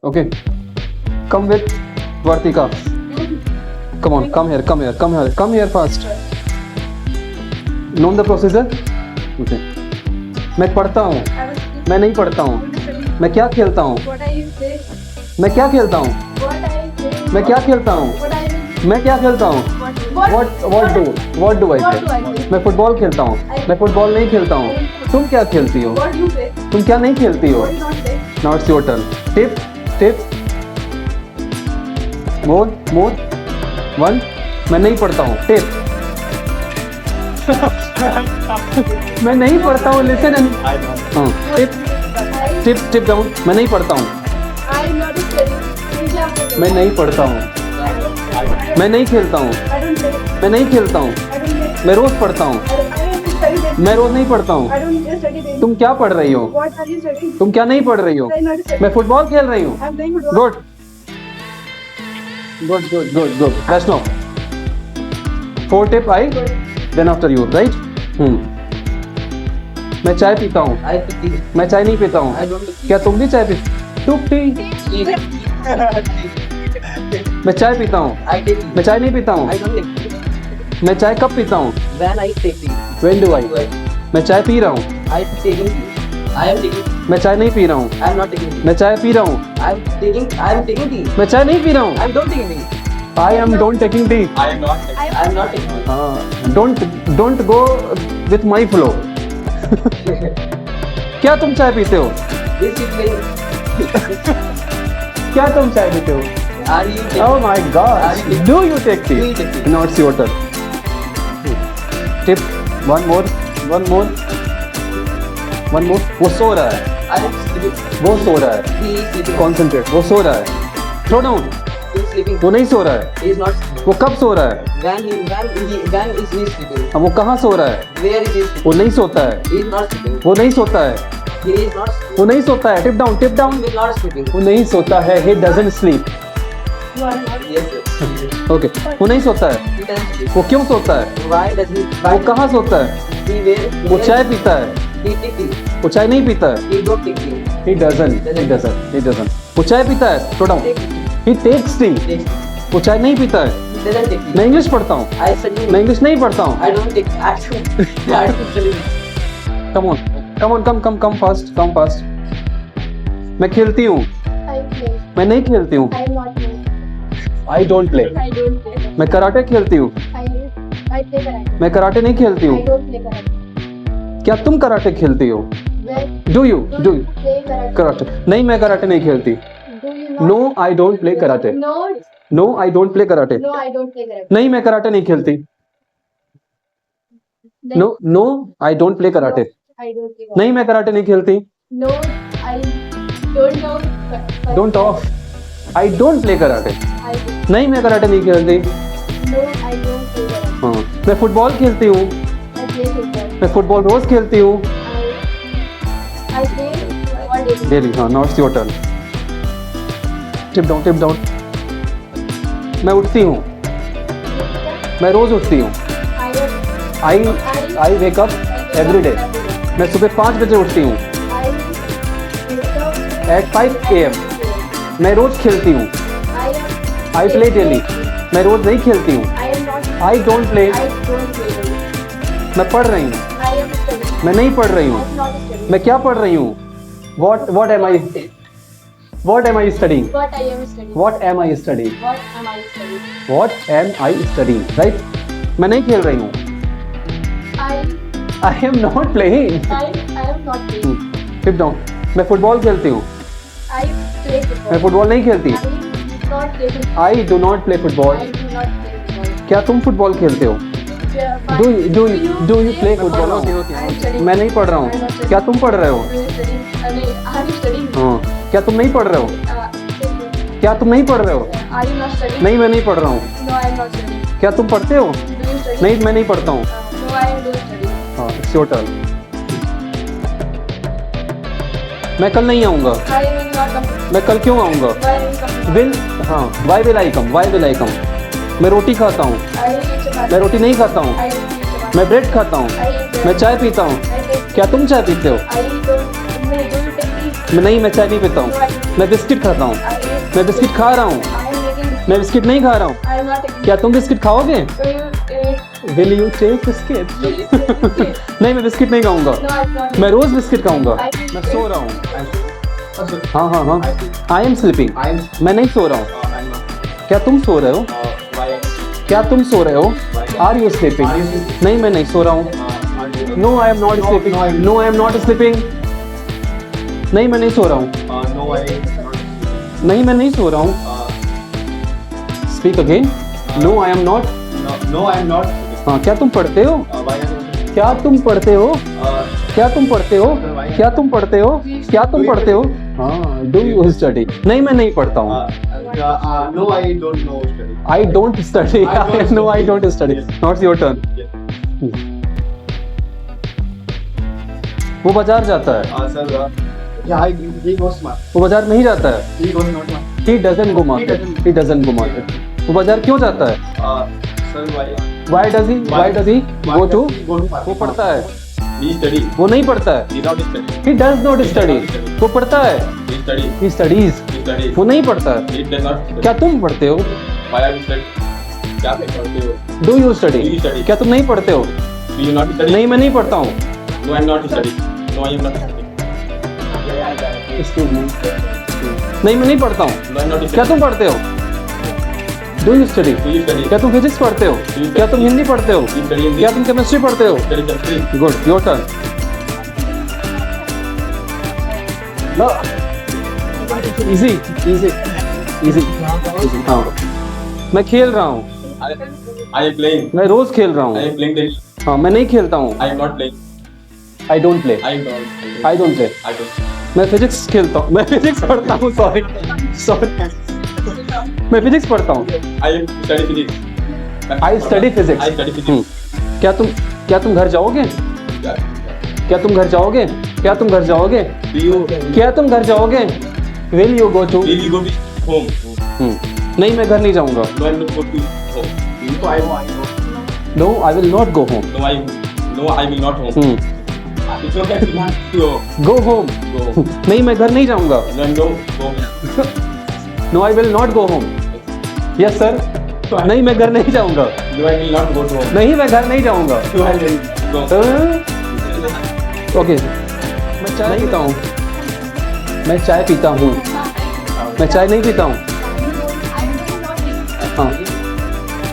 Okay. Come with Vartika. Come on, come here fast. Know the procedure? Okay. मैं पढ़ता हूँ, मैं नहीं पढ़ता हूँ, मैं क्या खेलता हूँ, मैं क्या खेलता हूँ, मैं क्या खेलता हूँ, मैं क्या खेलता हूँ, what do I play? मैं फुटबॉल खेलता हूँ, मैं फुटबॉल नहीं खेलता हूँ, तुम क्या खेलती हो, तुम क्या नहीं खेलती हो? Now it's your turn. Tip. More. 1. मैं नहीं पढ़ता हूँ. Tip. मैं नहीं पढ़ता हूँ. Listen and tip down. मैं नहीं पढ़ता हूँ. मैं नहीं पढ़ता हूँ. मैं नहीं खेलता हूँ. मैं नहीं खेलता हूँ. मैं रोज पढ़ता हूँ. मैं रोज नहीं पढ़ता हूँ. तुम क्या पढ़ रही हो? तुम क्या नहीं पढ़ रही हो? मैं फुटबॉल खेल रही हूँ. Good. That's no. 4 tip I. Then after you, right? मैं चाय पीता हूँ. मैं चाय नहीं पीता हूँ. क्या तुम भी चाय पीते? मैं चाय पीता हूँ. मैं चाय नहीं पीता हूँ. मैं चाय कब पीता हूँ? When do I? मैं चाय पी रहा हूँ. मैं चाय नहीं पी रहा हूँ. मैं चाय पी रहा हूँ. मैं चाय नहीं पी रहा हूँ. I am don't taking tea. Don't go with my flow. क्या तुम चाय पीते हो? क्या तुम चाय पीते हो? Oh my God! Do you take tea? Now it's your turn. Tip. One more. वो सो रहा है. Concentrate. वो सो रहा है. Throw down. वो नहीं सो रहा है. वो कब सो रहा है? अब वो कहाँ सो रहा है? वो नहीं सोता है. वो नहीं सोता है. वो नहीं सोता है. Tip down. वो नहीं सोता है. He doesn't sleep. Okay. वो नहीं सोता है. वो क्यों सोता है? वो कहाँ सोता है? वो चाय पीता है. वो चाय नहीं पीता है. He doesn't. वो चाय पीता है. Throw down. He takes tea. वो चाय नहीं पीता है. मैं इंग्लिश पढ़ता हूँ. मैं इंग्लिश नहीं पढ़ता हूँ. Come fast. मैं खेलती हूँ. मैं नहीं खेलती हूँ. I don't play. मैं कराटे खेलती हूँ. मैं कराटे नहीं खेलती हूँ. क्या तुम कराटे खेलती हो? Do you? कराटे. नहीं, मैं कराटे नहीं खेलती. No, I don't play karate. No, I don't play karate. नहीं, मैं कराटे नहीं खेलती. No, I don't play karate. नहीं, मैं कराटे नहीं खेलती. Don't talk. I don't play karate. नहीं, मैं कराटे नहीं खेलती. हाँ, मैं फुटबॉल खेलती हूँ. मैं फुटबॉल रोज खेलती हूँ. डेली. हाँ, now it's your turn. Tip down. मैं उठती हूँ. मैं रोज उठती हूँ. I wake up every day. मैं सुबह 5 बजे उठती हूँ. At 5 AM. मैं रोज खेलती हूँ. I play daily. मैं रोज नहीं खेलती हूँ. I don't play. मैं पढ़ रही हूँ. मैं नहीं पढ़ रही हूँ. मैं क्या पढ़ रही हूँ? What am I studying? What am I studying? Right? मैं नहीं खेल रही हूँ. I am not playing. Tip down. मैं फुटबॉल खेलती हूँ. मैं फुटबॉल नहीं खेलती. I do not play football. क्या तुम फुटबॉल खेलते हो? Do you play football? मैं नहीं पढ़ रहा हूँ. क्या तुम पढ़ रहे हो? हाँ. क्या तुम नहीं पढ़ रहे हो? क्या तुम नहीं पढ़ रहे हो? नहीं, मैं नहीं पढ़ रहा हूँ. क्या तुम पढ़ते हो? नहीं, मैं नहीं पढ़ता हूँ. हाँ, it's your turn. मैं कल नहीं आऊँगा. मैं कल क्यों आऊँगा? Why will I come? मैं रोटी खाता हूँ. मैं रोटी नहीं खाता हूँ. मैं ब्रेड खाता हूँ. मैं चाय पीता हूँ. क्या तुम चाय पीते हो? नहीं, मैं चाय नहीं पीता हूँ. मैं बिस्किट खाता हूँ। I eat. मैं बिस्किट खा रहा हूँ। I am eating. मैं बिस्किट नहीं खा रहा हूँ। I am not eating. क्या तुम बिस्किट खाओगे? Will you eat? Will you take biscuit? Will you take biscuit? नहीं, मैं बिस्किट नहीं खाऊंगा। No, I don't. मैं रोज बिस्किट खाऊंगा। I think मैं सो रहा हूँ। Also, हाँ हाँ हाँ, I am sleeping. I am. मैं नहीं सो रहा हूँ। I'm not. क्या तुम सो रहे हो? Why? क्या तुम सो रहे हो? Are you sleeping? Are you sleeping? नहीं, मैं नहीं सो रहा हूँ। Are you? No I am not No, sleeping. no, I'm- no I am not sleeping. नहीं, मैं नहीं सो रहा हूँ। No, I am not. नहीं, मैं नहीं सो रहा हूँ। Speak again. No I am not. No, I am not. हाँ, क्या तुम पढ़ते हो? Why are you? क्या तुम पढ़ते हो? क्या तुम पढ़ते हो? क्या तुम पढ़ते हो? क्या तुम पढ़ते हो? हाँ, डू यू स्टडी? नहीं, मैं नहीं पढ़ता हूँ। No, I don't know study. I don't study. I don't know, I don't study. Yes. Not your turn. Yeah. वो बाजार जाता है। Sir, yeah, he goes smart. वो बाजार नहीं जाता है। He goes not smart. He doesn't go market. doesn't. He doesn't go market. वो बाजार क्यों जाता है? Sir, why? Why does he Why go to? does he go to market? वो पढ़ता है। He study. वो नहीं पढ़ता है। He not study. He does not study. वो पढ़ता है। He study. He studies. He study. वो नहीं पढ़ता है। He does not study. क्या तुम पढ़ते हो? Why are you study? क्या पढ़ते हो? Do you Do study? you study? क्या तुम नहीं पढ़ते हो? Do you not study? नहीं, मैं नहीं पढ़ता हूँ। No, I am not study. No, I am not study. नहीं, मैं नहीं पढ़ता हूँ। No, I am not study. क्या तुम पढ़ते हो? Do you study? Do you study? क्या तुम फिजिक्स पढ़ते हो? क्या तुम हिंदी पढ़ते हो? Do you study English? क्या तुम केमिस्ट्री पढ़ते हो? Study chemistry? Good, your turn. Easy easy easy. हाँ, मैं खेल रहा हूँ। I am playing. मैं रोज खेल रहा I हूँ। am playing this. हाँ, मैं नहीं खेलता हूँ। I am not playing. I don't play. I am not. I don't play. I don't. मैं फिजिक्स खेलता हूँ। मैं फिजिक्स पढ़ता हूँ। सॉरी सॉरी, मैं फिजिक्स पढ़ता हूँ। I am study physics. I study physics. I study physics. क्या तुम घर जाओगे? Yeah. क्या तुम घर जाओगे? क्या तुम घर जाओगे? Do you क्या तुम घर जाओगे? Will you go to? will you go to home? नहीं, मैं घर नहीं जाऊंगा। No, I will not go to home. No, I will. No, I will not go home. No, I will not home. It's okay to go. Go home. Go. नहीं, मैं घर नहीं जाऊंगा। No, go. No, I will not go home. Yes sir. नहीं, मैं घर नहीं जाऊंगा। No, I will not go to home. नहीं, मैं घर नहीं जाऊंगा। No, I will go. Okay, मैं चाय पीता हूँ। मैं चाय पीता हूँ। मैं चाय नहीं पीता हूँ। हाँ,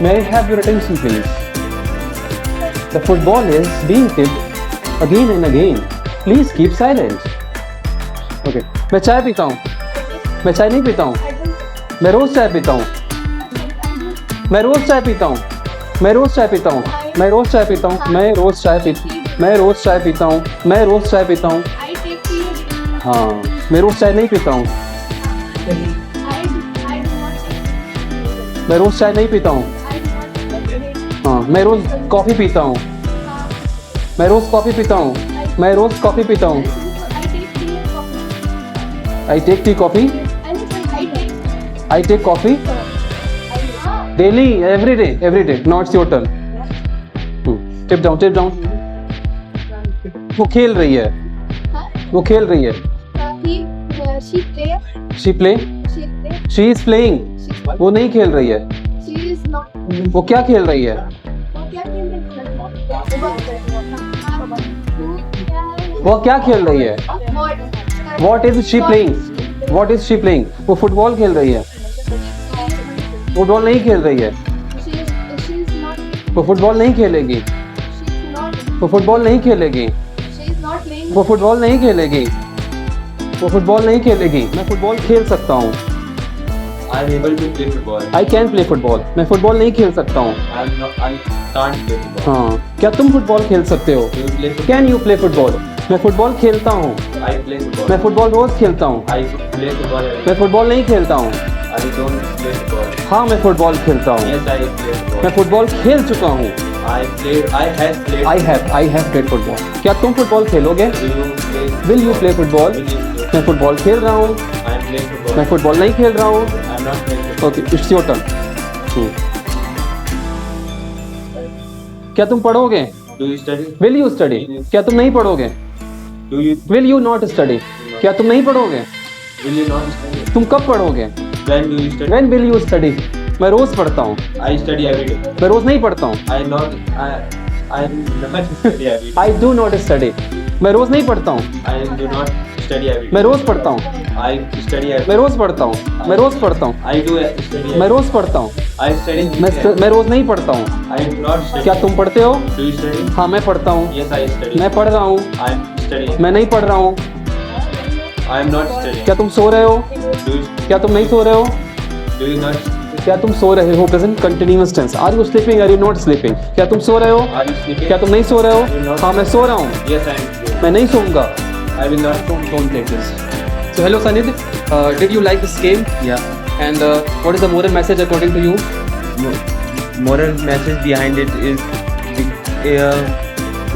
may I have your attention please? The football is being kicked again and again. Please keep silent. Okay, मैं चाय पीता हूँ। मैं चाय नहीं पीता हूँ। मैं रोज चाय पीता हूँ। मैं रोज चाय पीता हूँ। मैं रोज चाय पीता हूँ। मैं रोज चाय पीता हूँ। मैं रोज चाय पीता मैं रोज चाय पीता हूँ। मैं रोज चाय पीता हूँ। I take tea. हाँ, मैं रोज चाय नहीं पीता हूँ। I do not take. मैं रोज चाय नहीं पीता हूँ। I do not take. हाँ, मैं रोज कॉफी पीता हूँ। मैं रोज कॉफी पीता हूँ। मैं रोज कॉफी पीता हूँ। I take tea and coffee. I take tea, coffee. I take. I take coffee daily, every day, every day. Now it's your turn. Tip down, tip down. वो खेल रही है। वो खेल रही है। She play. She play. She play. She is playing. She. वो नहीं खेल रही है। She is not. वो क्या खेल रही है? वो क्या खेल रही है? वो क्या खेल रही है? What is she playing? What is she playing? वो फुटबॉल खेल रही है। फुटबॉल नहीं खेल रही है। She is not. वो फुटबॉल नहीं खेलेगी। She is not. वो फुटबॉल नहीं खेलेगी। She is not playing. वो फुटबॉल नहीं खेलेगी। वो फुटबॉल नहीं खेलेगी। मैं फुटबॉल खेल सकता हूँ। I am able to play football. I can play football. मैं फुटबॉल नहीं खेल सकता हूँ। I am not. I can't play football. हाँ, क्या तुम फुटबॉल खेल सकते हो? Do you play football? Can you play football? मैं फुटबॉल खेलता हूँ। I play football. मैं फुटबॉल रोज खेलता हूँ। I play football. मैं फुटबॉल नहीं खेलता हूँ। I don't play football. हाँ, मैं फुटबॉल खेलता हूँ। Yes, I play football. मैं फुटबॉल खेल चुका हूँ। I played. I have played. I have played football. क्या तुम फुटबॉल खेलोगे? Do you play? Will you play football? Will you play? मैं फुटबॉल खेल रहा हूँ। I am playing football. मैं फुटबॉल नहीं खेल रहा हूँ। I am not playing football. Okay, it's your turn. क्या तुम पढ़ोगे? Do you study? Will you study? क्या तुम नहीं पढ़ोगे? Do you? Will you not study? क्या तुम नहीं पढ़ोगे? Will you not study? तुम कब पढ़ोगे? When do you study? When will you study? मैं रोज पढ़ता हूँ. I study every day. मैं रोज नहीं पढ़ता हूँ. I not study every day. I do not study. मैं रोज नहीं पढ़ता हूँ. I do not study every day. मैं रोज पढ़ता हूँ. I study every मैं रोज पढ़ता हूँ. मैं रोज पढ़ता हूँ. I do study मैं every रोज पढ़ता हूँ. I study मैं रोज नहीं पढ़ता हूँ. I do not study. क्या तुम पढ़ते हो? Do you study? हाँ मैं पढ़ता हूँ. Yes, I study. मैं पढ़ रहा हूँ. I am studying. मैं नहीं पढ़ रहा हूँ. I am not studying. क्या तुम सो रहे हो? Do you, क्या तुम नहीं सो रहे हो? do you not? क्या तुम सो रहे हो? Present continuous tense. Are you sleeping? Are you not sleeping? क्या तुम सो रहे हो? Are you sleeping? क्या तुम नहीं सो रहे हो? हाँ मैं सो रहा हूँ. Yes, I am sleeping. मैं नहीं सोऊंगा. I will not. Don't take this. So hello Sanid, did you like this game? Yeah. And what is the moral message according to you? Moral message behind it is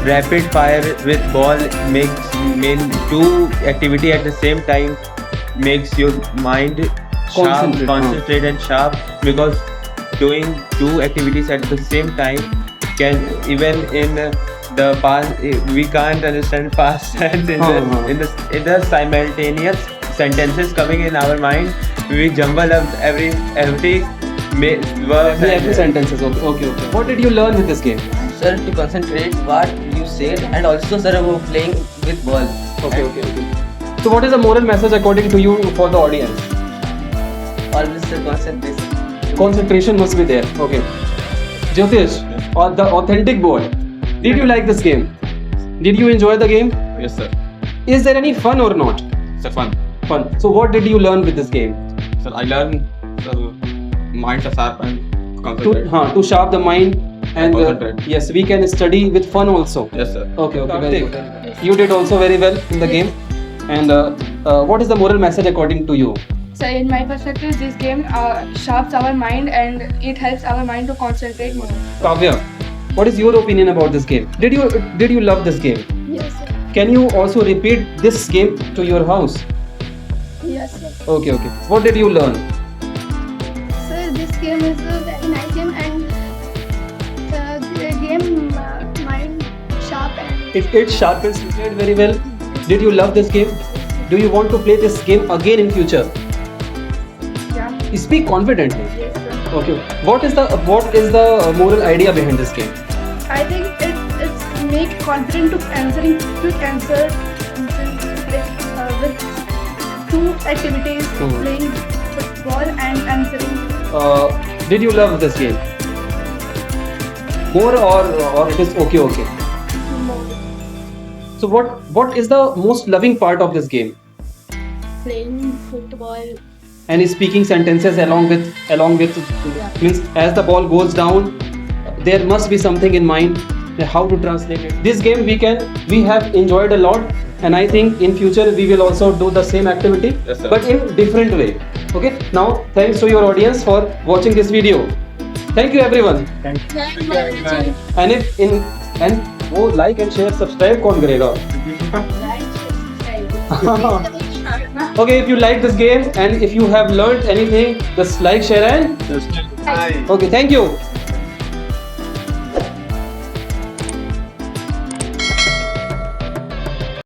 rapid fire with ball makes two activity at the same time makes your mind sharp, Concentrate, concentrate and sharp, because doing two activities at the same time can, even in the past, we can't understand past and in the simultaneous sentences coming in our mind, we jumble up every words. Every sentences. Okay. What did you learn with this game? Sir, to concentrate what you said, and also sir playing with ball. Okay. So what is the moral message according to you for the audience? Always sir concentration. Concentration must be there. Okay. Jyotish, or the authentic boy, did you like this game? Did you enjoy the game? Yes, sir. Is there any fun or not? It's fun. Fun. So what did you learn with this game? Sir, I learn minds are sharp and concentrate. To sharp the mind and Concentrate. yes, we can study with fun also. Yes, sir. Okay, very good. You did also very well in the game. And what is the moral message according to you? So in my perspective, this game sharps our mind and it helps our mind to concentrate more. Kavya, what is your opinion about this game? Did you love this game? Yes, sir. Can you also repeat this game to your house? Yes, sir. Okay. What did you learn? Sir, this game is a very nice game and the game mind sharp and It sharpens your head very well. Did you love this game? Do you want to play this game again in future? yeah. Speak confidently. Yes, sir. Okay. What is the moral idea behind this game? I think it's make confident to answering quick answer with two activities, playing football and answering. Did you love this game? More or it is okay? More. So what is the most loving part of this game? Playing football. And speaking sentences along with means as the ball goes down, there must be something in mind how to translate it. This game we have enjoyed a lot, and I think in future we will also do the same activity, Yes, sir. but in different way. Okay. Now thanks to your audience for watching this video. Thank you everyone. And वो like and share subscribe कौन करेगा? Okay, if you like this game and if you have learned anything, just like, share and Just okay, thank you.